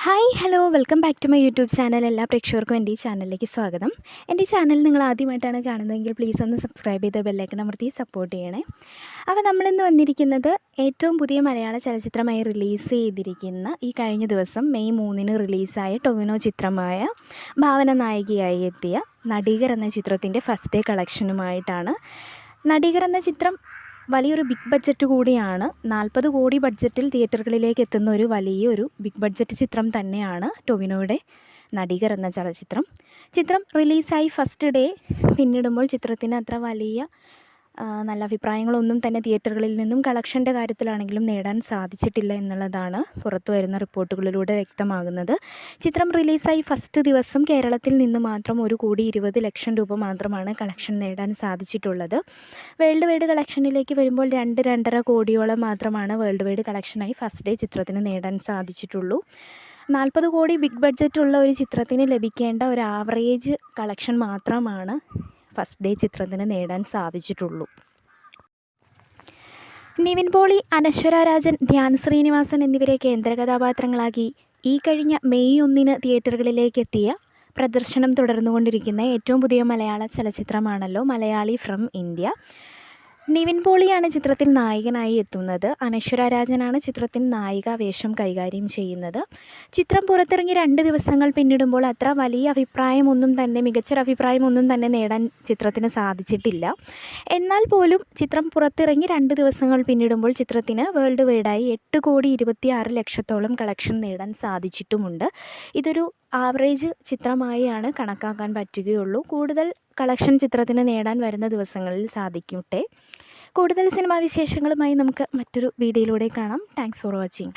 Hi hello welcome back to my YouTube channel. എല്ലാ പ്രേക്ഷകർക്കും എൻ്റെ ഈ ചാനലിലേക്ക് സ്വാഗതം. എൻ്റെ ഈ ചാനൽ നിങ്ങൾ ആദ്യമായിട്ടാണ് കാണുന്നതെങ്കിൽ പ്ലീസ് ഒന്ന് സബ്സ്ക്രൈബ് ചെയ്ത് ബെല്ലൈക്കൺ അമർത്തി സപ്പോർട്ട് ചെയ്യണേ. അപ്പോൾ നമ്മളിന്ന് വന്നിരിക്കുന്നത് ഏറ്റവും പുതിയ മലയാള ചലച്ചിത്രമായി റിലീസ് ചെയ്തിരിക്കുന്ന ഈ കഴിഞ്ഞ ദിവസം മെയ് 3 റിലീസായ ടൊവിനോ ചിത്രമായ ഭാവന നായികയായി എത്തിയ നടികർ എന്ന ചിത്രത്തിൻ്റെ ഫസ്റ്റ് ഡേ കളക്ഷനുമായിട്ടാണ്. നടികർ എന്ന ചിത്രം വലിയൊരു ബിഗ് ബഡ്ജറ്റ് കൂടിയാണ്. 40 കോടി ബഡ്ജറ്റിൽ തിയേറ്ററുകളിലേക്ക് എത്തുന്ന വലിയൊരു ബിഗ് ബഡ്ജറ്റ് ചിത്രം തന്നെയാണ് ടൊവിനോയുടെ നടികർ എന്ന ചിത്രം റിലീസായി ഫസ്റ്റ് ഡേ പിന്നിടുമ്പോൾ ചിത്രത്തിന് അത്ര വലിയ നല്ല അഭിപ്രായങ്ങളൊന്നും തന്നെ തിയേറ്ററുകളിൽ നിന്നും കളക്ഷൻ്റെ കാര്യത്തിലാണെങ്കിലും നേടാൻ സാധിച്ചിട്ടില്ല എന്നുള്ളതാണ് പുറത്തു വരുന്ന റിപ്പോർട്ടുകളിലൂടെ വ്യക്തമാകുന്നത്. ചിത്രം റിലീസായി ഫസ്റ്റ് ദിവസം കേരളത്തിൽ നിന്ന് മാത്രം 1,20,00,000 രൂപ മാത്രമാണ് കളക്ഷൻ നേടാൻ സാധിച്ചിട്ടുള്ളത്. വേൾഡ് വൈഡ് കളക്ഷനിലേക്ക് വരുമ്പോൾ 2-2.5 കോടിയോളം മാത്രമാണ് വേൾഡ് വൈഡ് കളക്ഷനായി ഫസ്റ്റ് ഡേ ചിത്രത്തിന് നേടാൻ സാധിച്ചിട്ടുള്ളൂ. 40 കോടി ബിഗ് ബഡ്ജറ്റുള്ള ഒരു ചിത്രത്തിന് ലഭിക്കേണ്ട ഒരു ആവറേജ് കളക്ഷൻ മാത്രമാണ് ഫസ്റ്റ് ഡേ ചിത്രത്തിന് നേടാൻ സാധിച്ചിട്ടുള്ളൂ. നിവിൻ പോളി, അനശ്വര രാജൻ, ധ്യാൻ ശ്രീനിവാസൻ എന്നിവരെ കേന്ദ്ര കഥാപാത്രങ്ങളാക്കി ഈ കഴിഞ്ഞ മെയ് 1 തിയേറ്ററുകളിലേക്ക് എത്തിയ പ്രദർശനം തുടർന്നുകൊണ്ടിരിക്കുന്ന ഏറ്റവും പുതിയ മലയാള ചലച്ചിത്രമാണല്ലോ മലയാളി ഫ്രം ഇന്ത്യ. നിവിൻ പോളിയാണ് ചിത്രത്തിൽ നായകനായി എത്തുന്നത്. അനശ്വര രാജനാണ് ചിത്രത്തിൽ നായിക വേഷം കൈകാര്യം ചെയ്യുന്നത്. ചിത്രം പുറത്തിറങ്ങി 2 ദിവസങ്ങൾ പിന്നിടുമ്പോൾ അത്ര വലിയ മികച്ചൊരു അഭിപ്രായമൊന്നും തന്നെ നേടാൻ ചിത്രത്തിന് സാധിച്ചിട്ടില്ല. എന്നാൽ പോലും ചിത്രം പുറത്തിറങ്ങി 2 ദിവസങ്ങൾ പിന്നിടുമ്പോൾ ചിത്രത്തിന് വേൾഡ് വൈഡായി 8,26,00,000 കളക്ഷൻ നേടാൻ സാധിച്ചിട്ടുമുണ്ട്. ഇതൊരു ആവറേജ് ചിത്രമായാണ് കണക്കാക്കാൻ പറ്റുകയുള്ളൂ. കൂടുതൽ കളക്ഷൻ ചിത്രത്തിന് നേടാൻ വരുന്ന ദിവസങ്ങളിൽ സാധിക്കട്ടെ. കൂടുതൽ സിനിമാ വിശേഷങ്ങളുമായി നമുക്ക് മറ്റൊരു വീഡിയോയിലൂടെ കാണാം. Thanks for watching.